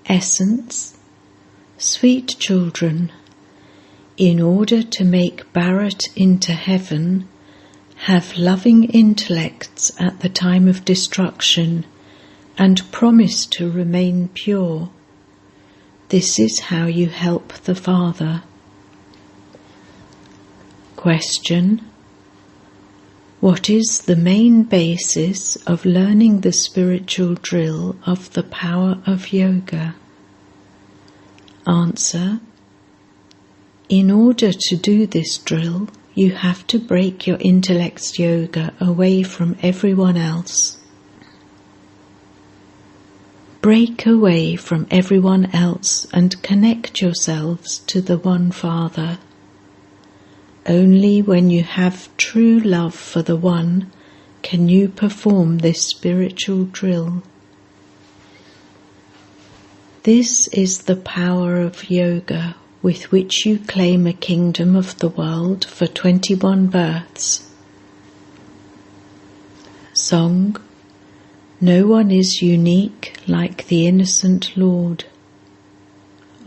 Essence. Sweet children, in order to make Bharat into heaven, have loving intellects at the time of destruction and promise to remain pure. This is how you help the Father. Question. What is the main basis of learning the spiritual drill of the power of yoga? Answer. In order to do this drill, you have to break your intellect's yoga away from everyone else. Break away from everyone else and connect yourselves to the One Father. Only when you have true love for the One can you perform this spiritual drill. This is the power of yoga with which you claim a kingdom of the world for 21 births. Song. No one is unique like the innocent Lord.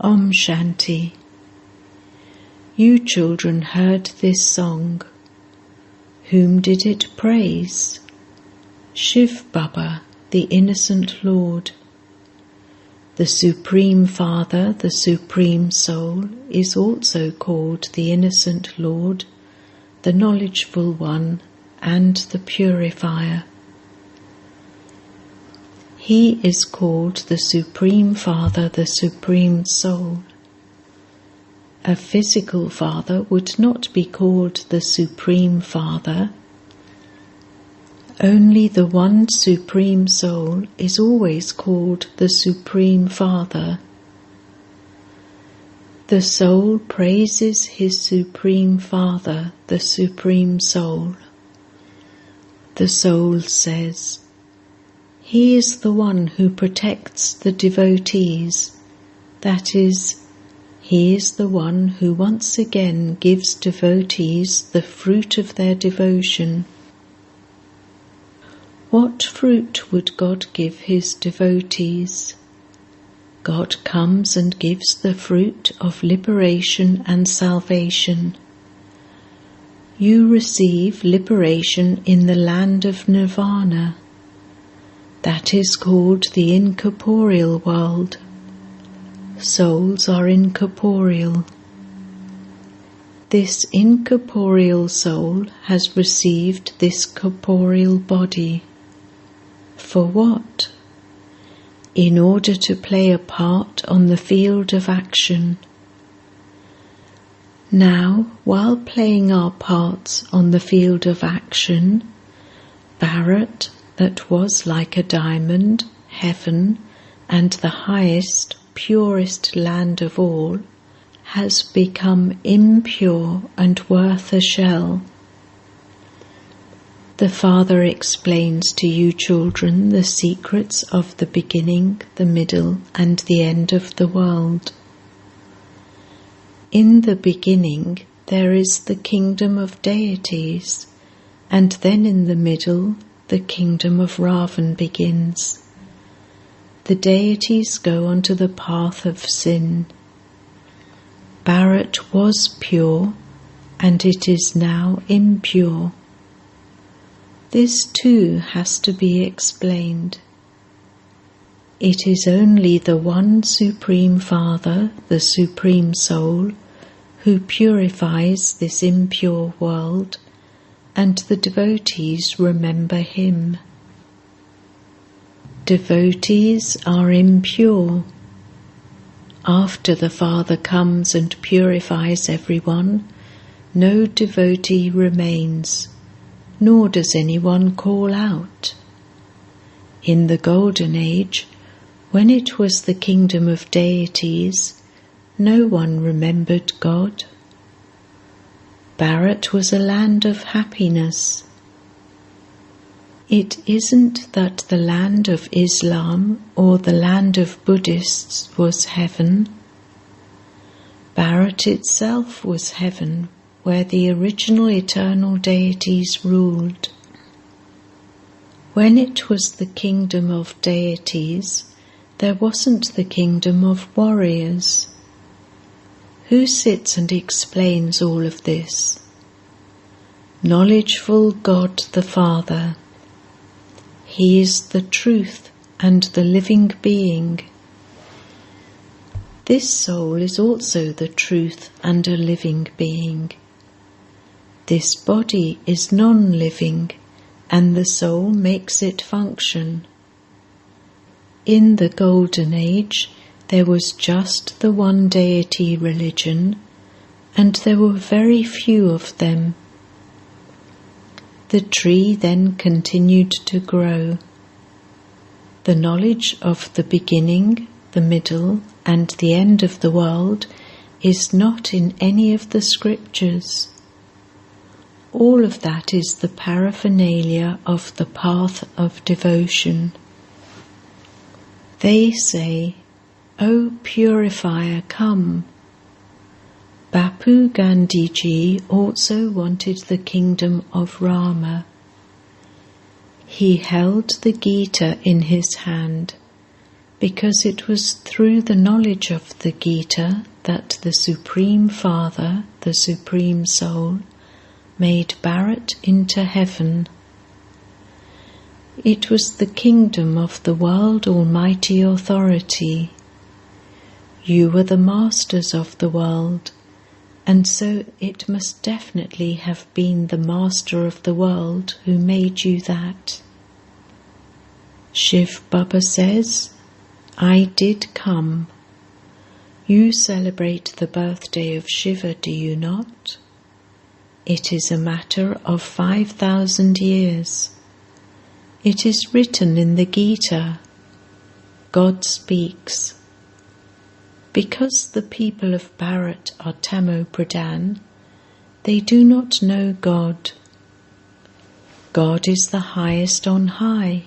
Om Shanti. You children heard this song. Whom did it praise? Shiv Baba, the innocent Lord. The Supreme Father, the Supreme Soul, is also called the Innocent Lord, the Knowledgeful One, and the Purifier. He is called the Supreme Father, the Supreme Soul. A physical father would not be called the Supreme Father. Only the one Supreme Soul is always called the Supreme Father. The Soul praises his Supreme Father, the Supreme Soul. The Soul says, He is the one who protects the devotees, that is, He is the one who once again gives devotees the fruit of their devotion. What fruit would God give his devotees? God comes and gives the fruit of liberation and salvation. You receive liberation in the land of Nirvana. That is called the incorporeal world. Souls are incorporeal. This incorporeal soul has received this corporeal body. For what? In order to play a part on the field of action. Now, while playing our parts on the field of action, Bharat, that was like a diamond, heaven, and the highest, purest land of all, has become impure and worth a shell. The Father explains to you children the secrets of the beginning, the middle, and the end of the world. In the beginning there is the kingdom of deities, and then in the middle the kingdom of Ravan begins. The deities go onto the path of sin. Bharat was pure, and it is now impure. This too has to be explained. It is only the one Supreme Father, the Supreme Soul, who purifies this impure world, and the devotees remember him. Devotees are impure. After the Father comes and purifies everyone, no devotee remains, nor does anyone call out. In the Golden Age, when it was the kingdom of deities, no one remembered God. Bharat was a land of happiness. It isn't that the land of Islam or the land of Buddhists was heaven. Bharat itself was heaven, where the original eternal deities ruled. When it was the kingdom of deities, there wasn't the kingdom of warriors. Who sits and explains all of this? Knowledgeful God the Father. He is the truth and the living being. This soul is also the truth and a living being. This body is non-living, and the soul makes it function. In the Golden Age, there was just the one deity religion, and there were very few of them. The tree then continued to grow. The knowledge of the beginning, the middle, and the end of the world is not in any of the scriptures. All of that is the paraphernalia of the path of devotion. They say, "O purifier, come." Bapu Gandhiji also wanted the kingdom of Rama. He held the Gita in his hand, because it was through the knowledge of the Gita that the Supreme Father, the Supreme Soul, made Bharat into heaven. It was the kingdom of the world almighty authority. You were the masters of the world, and so it must definitely have been the master of the world who made you that. Shiv Baba says, "I did come." You celebrate the birthday of Shiva, do you not? It is a matter of 5,000 years. It is written in the Gita. God speaks. Because the people of Bharat are Tamo Pradhan, they do not know God. God is the highest on high.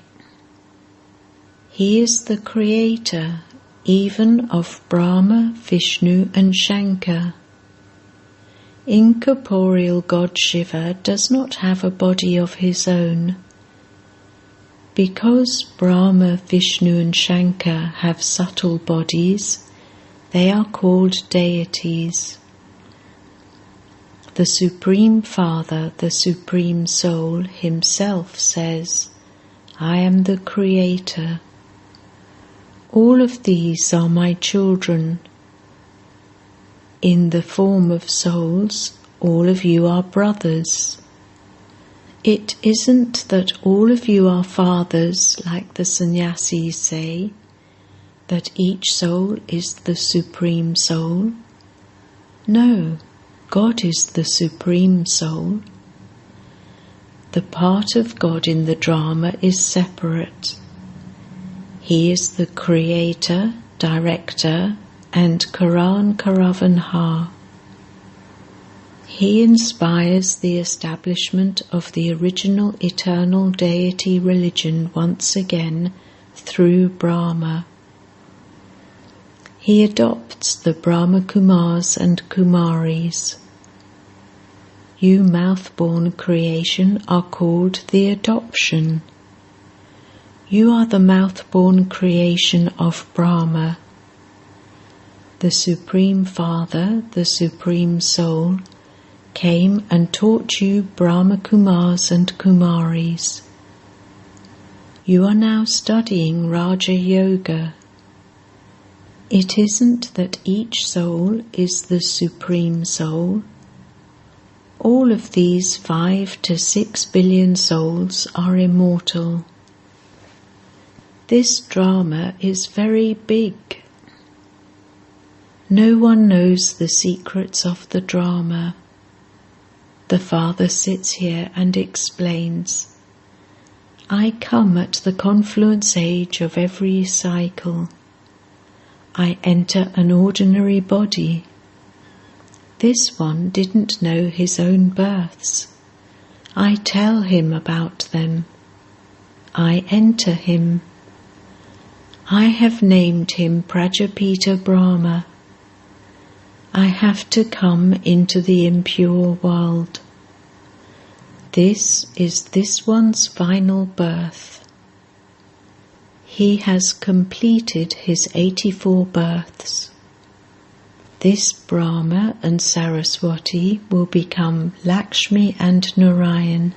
He is the creator even of Brahma, Vishnu and Shankar. Incorporeal God Shiva does not have a body of his own. Because Brahma, Vishnu and Shankar have subtle bodies, they are called deities. The Supreme Father, the Supreme Soul himself says, "I am the Creator." All of these are my children. In the form of souls, all of you are brothers. It isn't that all of you are fathers, like the sannyasis say, that each soul is the Supreme Soul. No, God is the Supreme Soul. The part of God in the drama is separate. He is the Creator, Director, and Karan Karavanha. He inspires the establishment of the original eternal deity religion once again through Brahma. He adopts the Brahma Kumaris and Kumaris. You mouth-born creation are called the adoption. You are the mouth-born creation of Brahma. The Supreme Father, the Supreme Soul, came and taught you Brahma Kumaris and Kumaris. You are now studying Raja Yoga. It isn't that each soul is the Supreme Soul. All of these 5 to 6 billion souls are immortal. This drama is very big. No one knows the secrets of the drama. The Father sits here and explains, "I come at the confluence age of every cycle. I enter an ordinary body. This one didn't know his own births. I tell him about them. I enter him. I have named him Prajapita Brahma. I have to come into the impure world. This is this one's final birth. he has completed his 84 births. This Brahma and Saraswati will become Lakshmi and Narayan.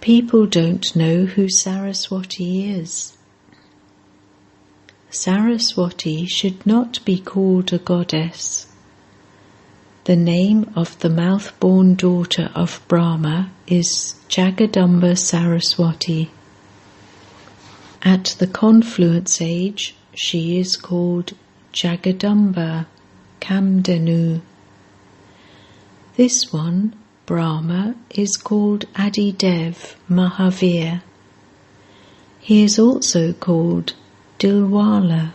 People don't know who Saraswati is. Saraswati should not be called a goddess. The name of the mouth-born daughter of Brahma is Jagadamba Saraswati. At the confluence age, she is called Jagadamba Kamdanu. This one, Brahma, is called Adidev Mahavir. He is also called Dilwala.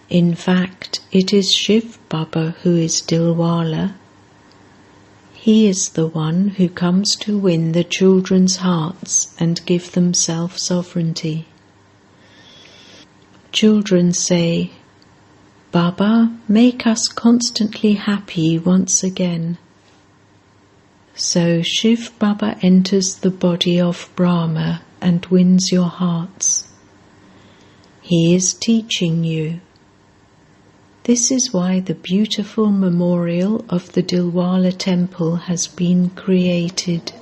In fact, it is Shiv Baba who is Dilwala. He is the one who comes to win the children's hearts and give them self-sovereignty. Children say, "Baba, make us constantly happy once again." So Shiv Baba enters the body of Brahma and wins your hearts. He is teaching you. This is why the beautiful memorial of the Dilwala temple has been created.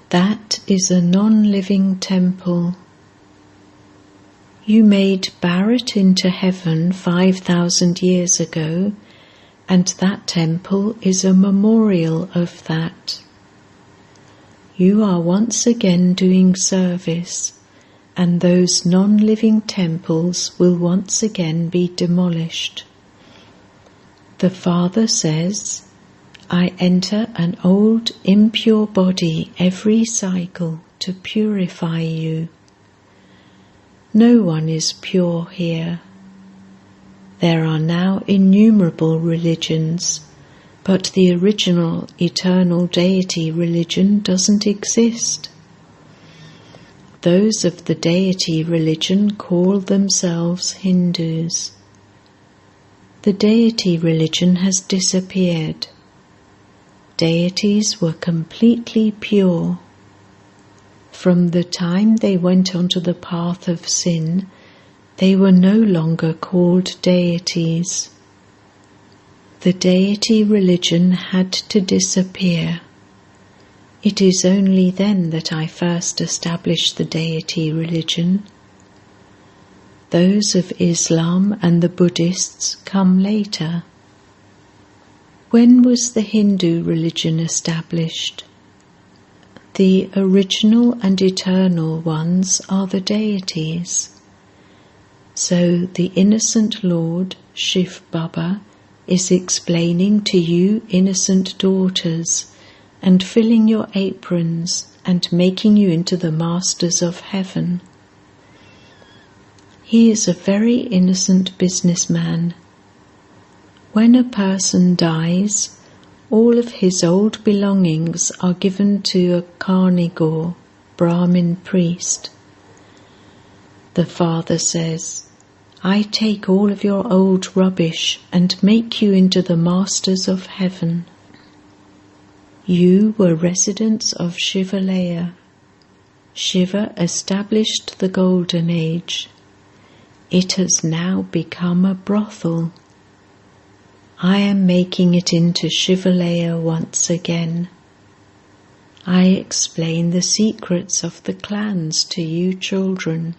That is a non-living temple. You made Bharat into heaven 5,000 years ago, and that temple is a memorial of that. You are once again doing service, and those non-living temples will once again be demolished. The Father says, "I enter an old impure body every cycle to purify you." No one is pure here. There are now innumerable religions, but the original eternal deity religion doesn't exist. Those of the deity religion call themselves Hindus. The deity religion has disappeared. Deities were completely pure. From the time they went onto the path of sin, they were no longer called deities. The deity religion had to disappear. It is only then that I first established the deity religion. Those of Islam and the Buddhists come later. When was the Hindu religion established? The original and eternal ones are the deities. So the innocent Lord, Shiv Baba, is explaining to you innocent daughters and filling your aprons and making you into the masters of heaven. He is a very innocent businessman. When a person dies, all of his old belongings are given to a carnivore, Brahmin priest. The Father says, "I take all of your old rubbish and make you into the masters of heaven." You were residents of Shivalaya. Shiva established the Golden Age. It has now become a brothel. I am making it into Shivalaya once again. I explain the secrets of the clans to you children.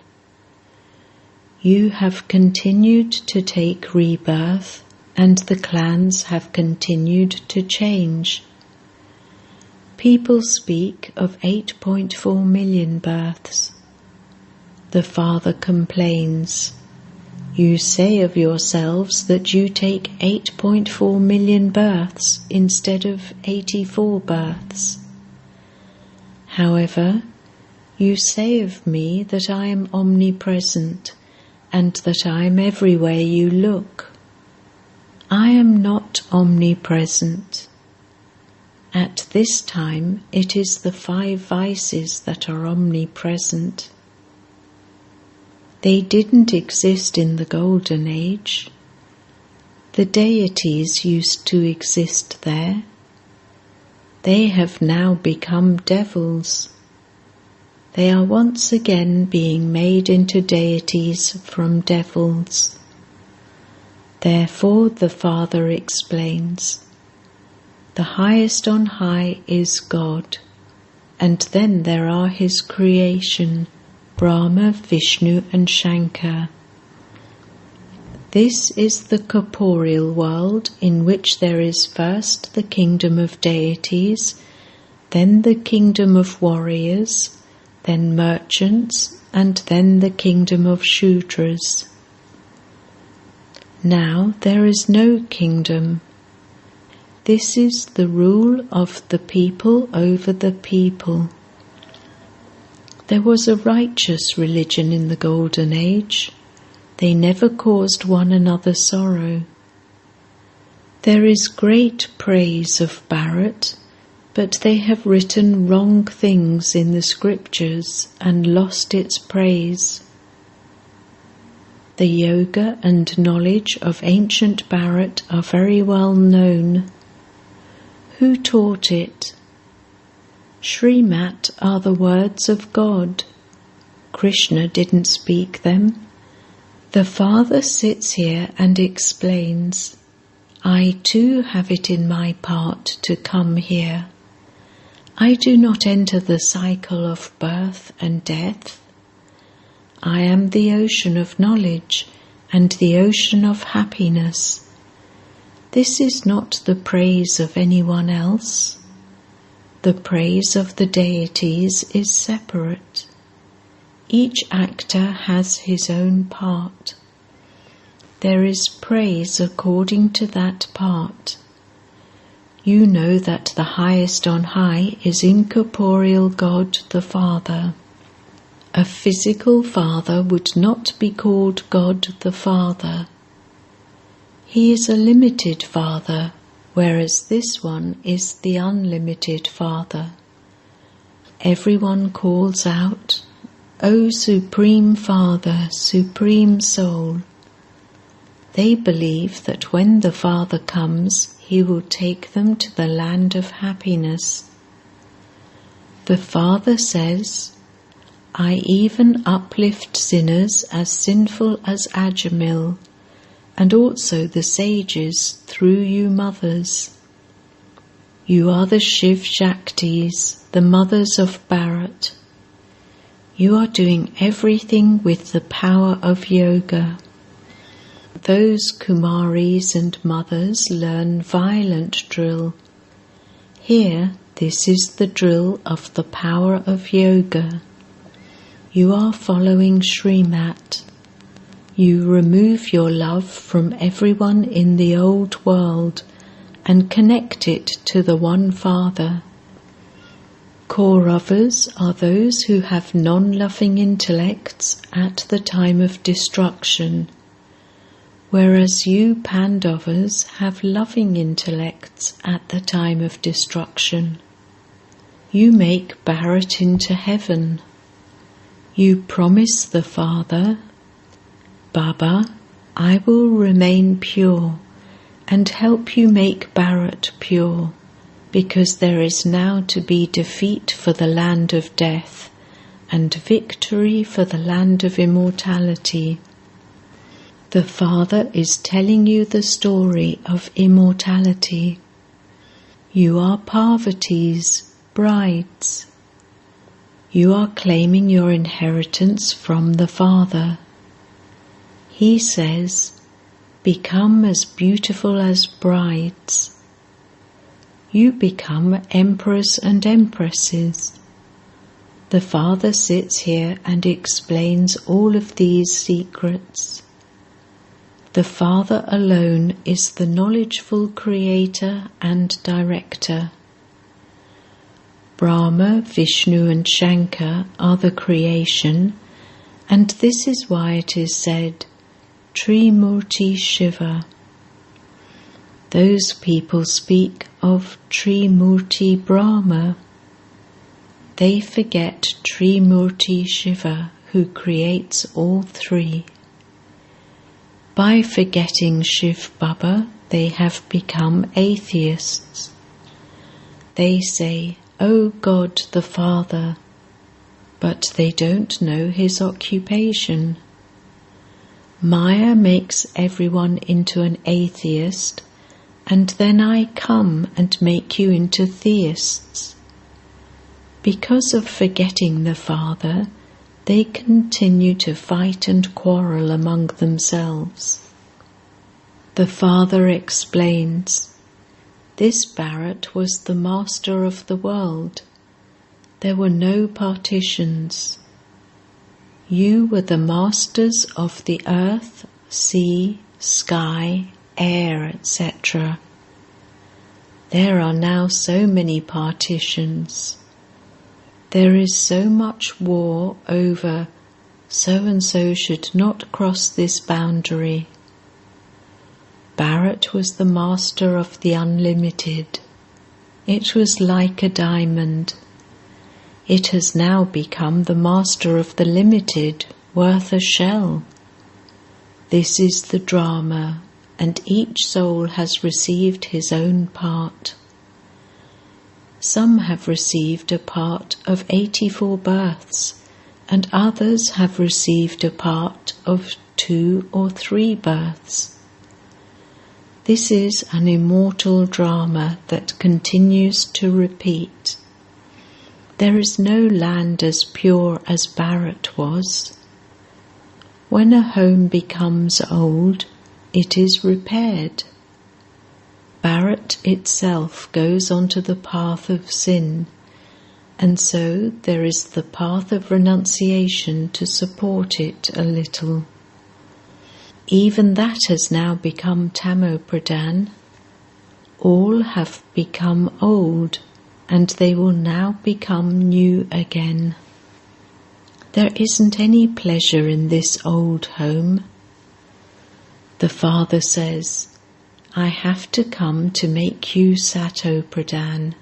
You have continued to take rebirth, and the clans have continued to change. People speak of 8.4 million births. The Father complains, "You say of yourselves that you take 8.4 million births instead of 84 births. However, you say of me that I am omnipresent and that I am everywhere you look. I am not omnipresent. At this time it is the 5 vices that are omnipresent. They didn't exist in the Golden Age. The deities used to exist there. They have now become devils. they are once again being made into deities from devils. Therefore the Father explains, the highest on high is God, and then there are his creation, Brahma, Vishnu and Shankar. This is the corporeal world in which there is first the kingdom of deities, then the kingdom of warriors, then merchants, and then the kingdom of Shudras. Now there is no kingdom. This is the rule of the people over the people. There was a righteous religion in the Golden Age. They never caused one another sorrow. There is great praise of Bharat, but they have written wrong things in the scriptures and lost its praise. The yoga and knowledge of ancient Bharat are very well known. Who taught it? Srimat are the words of God. Krishna didn't speak them. The Father sits here and explains, I too have it in my part to come here. I do not enter the cycle of birth and death. I am the ocean of knowledge and the ocean of happiness. This is not the praise of anyone else. The praise of the deities is separate. Each actor has his own part. There is praise according to that part. You know that the highest on high is incorporeal God the Father. A physical father would not be called God the Father. He is a limited Father, whereas this one is the unlimited Father. Everyone calls out, O Supreme Father, Supreme Soul. They believe that when the Father comes, he will take them to the land of happiness. The Father says, I even uplift sinners as sinful as Ajamil, and also the sages through you mothers. You are the Shiv Shaktis, the mothers of Bharat. You are doing everything with the power of yoga. Those Kumaris and mothers learn violent drill. Here, this is the drill of the power of yoga. You are following Srimat. You remove your love from everyone in the old world and connect it to the one Father. Kauravas are those who have non-loving intellects at the time of destruction, whereas you Pandavas have loving intellects at the time of destruction. You make Bharat into heaven. You promise the Father, Baba, I will remain pure and help you make Bharat pure, because there is now to be defeat for the land of death and victory for the land of immortality. The Father is telling you the story of immortality. You are Parvati's brides. You are claiming your inheritance from the Father. He says, become as beautiful as brides. You become emperors and empresses. The Father sits here and explains all of these secrets. The Father alone is the knowledgeful creator and director. Brahma, Vishnu and Shankar are the creation, and this is why it is said, Trimurti Shiva. Those people speak of Trimurti Brahma. They forget Trimurti Shiva, who creates all three. By forgetting Shiv Baba, they have become atheists. They say, O God the Father. but they don't know his occupation. Maya makes everyone into an atheist, and then I come and make you into theists. Because of forgetting the Father, they continue to fight and quarrel among themselves. The Father explains, "This Bharat was the master of the world. There were no partitions. You were the masters of the earth, sea, sky, air, etc. There are now so many partitions. There is so much war over so-and-so should not cross this boundary. Bharat was the master of the unlimited. It was like a diamond. It has now become the master of the limited, worth a shell. This is the drama, and each soul has received his own part. Some have received a part of 84 births, and others have received a part of 2 or 3 births. This is an immortal drama that continues to repeat. There is no land as pure as Bharat was. When a home becomes old, it is repaired. Bharat itself goes onto the path of sin, and so there is the path of renunciation to support it a little. Even that has now become Tamopradhan. All have become old, and they will now become new again. There isn't any pleasure in this old home. The Father says, I have to come to make you Satopradhan.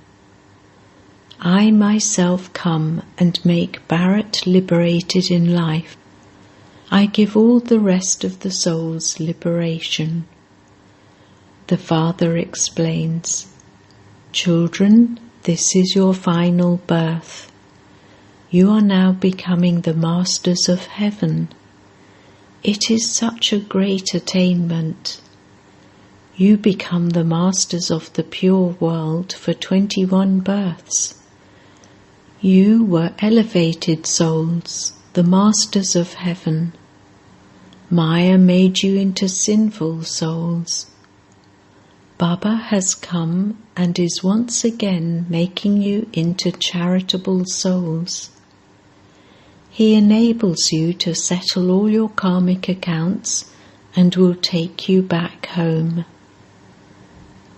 I myself come and make Bharat liberated in life. I give all the rest of the souls liberation. The Father explains, Children, this is your final birth. You are now becoming the masters of heaven. It is such a great attainment. You become the masters of the pure world for 21 births. You were elevated souls, the masters of heaven. Maya made you into sinful souls. Baba has come and is once again making you into charitable souls. He enables you to settle all your karmic accounts and will take you back home.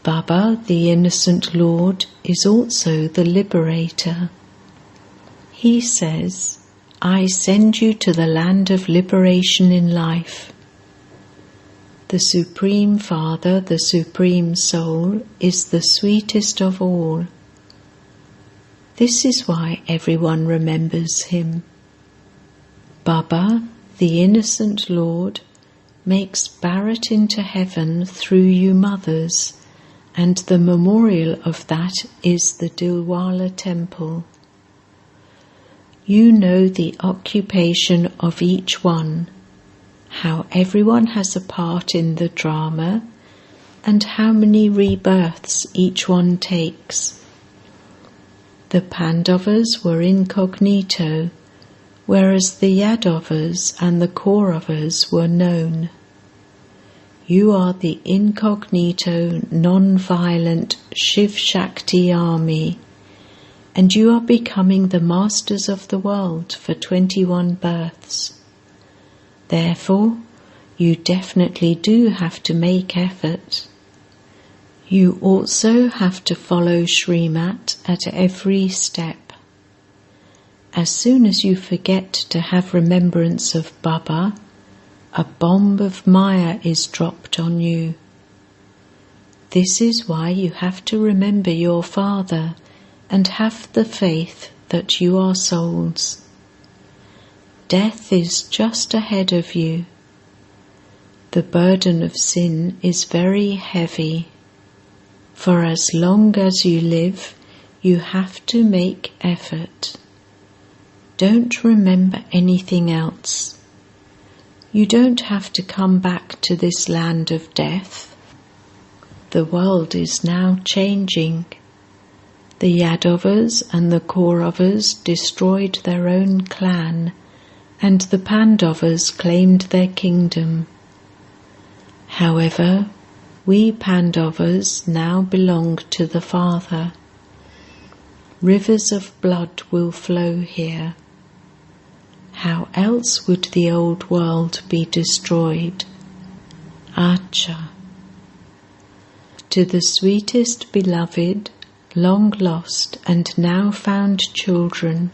Baba, the innocent Lord, is also the liberator. He says, I send you to the land of liberation in life. The Supreme Father, the Supreme Soul, is the sweetest of all. This is why everyone remembers him. Baba, the innocent Lord, makes Bharat into heaven through you mothers, and the memorial of that is the Dilwala temple. You know the occupation of each one, how everyone has a part in the drama, and how many rebirths each one takes. The Pandavas were incognito, whereas the Yadavas and the Kauravas were known. You are the incognito, non-violent Shiv-Shakti army, and you are becoming the masters of the world for 21 births. Therefore, you definitely do have to make effort. You also have to follow Srimat at every step. As soon as you forget to have remembrance of Baba, a bomb of Maya is dropped on you. This is why you have to remember your Father and have the faith that you are souls. Death is just ahead of you. The burden of sin is very heavy. For as long as you live, you have to make effort. Don't remember anything else. You don't have to come back to this land of death. The world is now changing. The Yadavas and the Kauravas destroyed their own clan, and the Pandavas claimed their kingdom. However, we Pandavas now belong to the Father. Rivers of blood will flow here. How else would the old world be destroyed? Acha. To the sweetest beloved, long lost and now found children,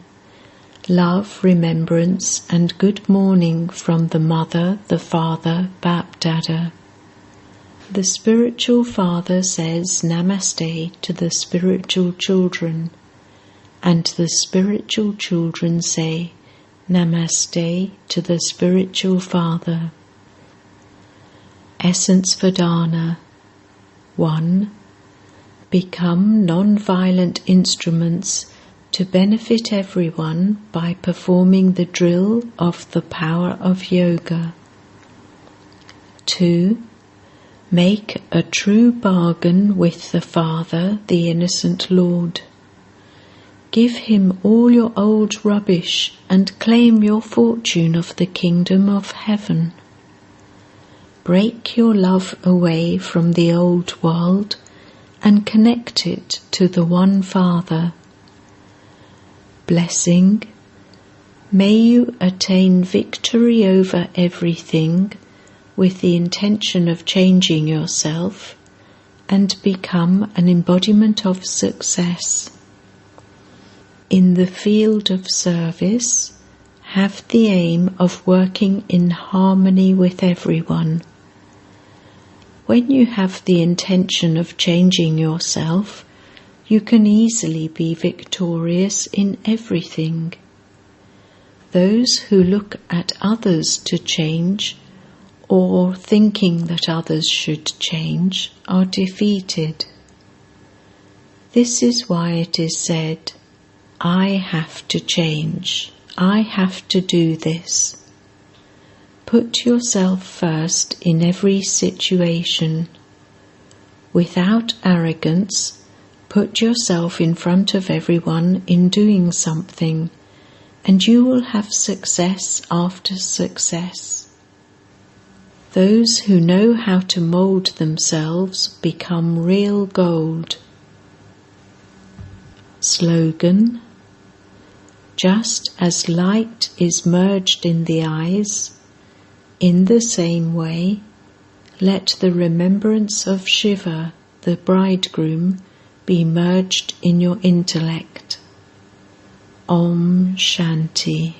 love, remembrance and good morning from the Mother, the Father, Bap-Dada. The spiritual father says Namaste to the spiritual children, and the spiritual children say Namaste to the spiritual father. Essence Vedana. 1. Become non-violent instruments to benefit everyone by performing the drill of the power of yoga. 2. Make a true bargain with the Father, the Innocent Lord. Give him all your old rubbish and claim your fortune of the kingdom of heaven. Break your love away from the old world and connect it to the one Father. Blessing. May you attain victory over everything with the intention of changing yourself and become an embodiment of success. In the field of service, have the aim of working in harmony with everyone. When you have the intention of changing yourself, you can easily be victorious in everything. Those who look at others to change, or thinking that others should change, are defeated. This is why it is said, I have to change, I have to do this. Put yourself first in every situation. Without arrogance, put yourself in front of everyone in doing something, and you will have success after success. Those who know how to mould themselves become real gold. Slogan. Just as light is merged in the eyes, in the same way, let the remembrance of Shiva, the bridegroom, be merged in your intellect. Om Shanti.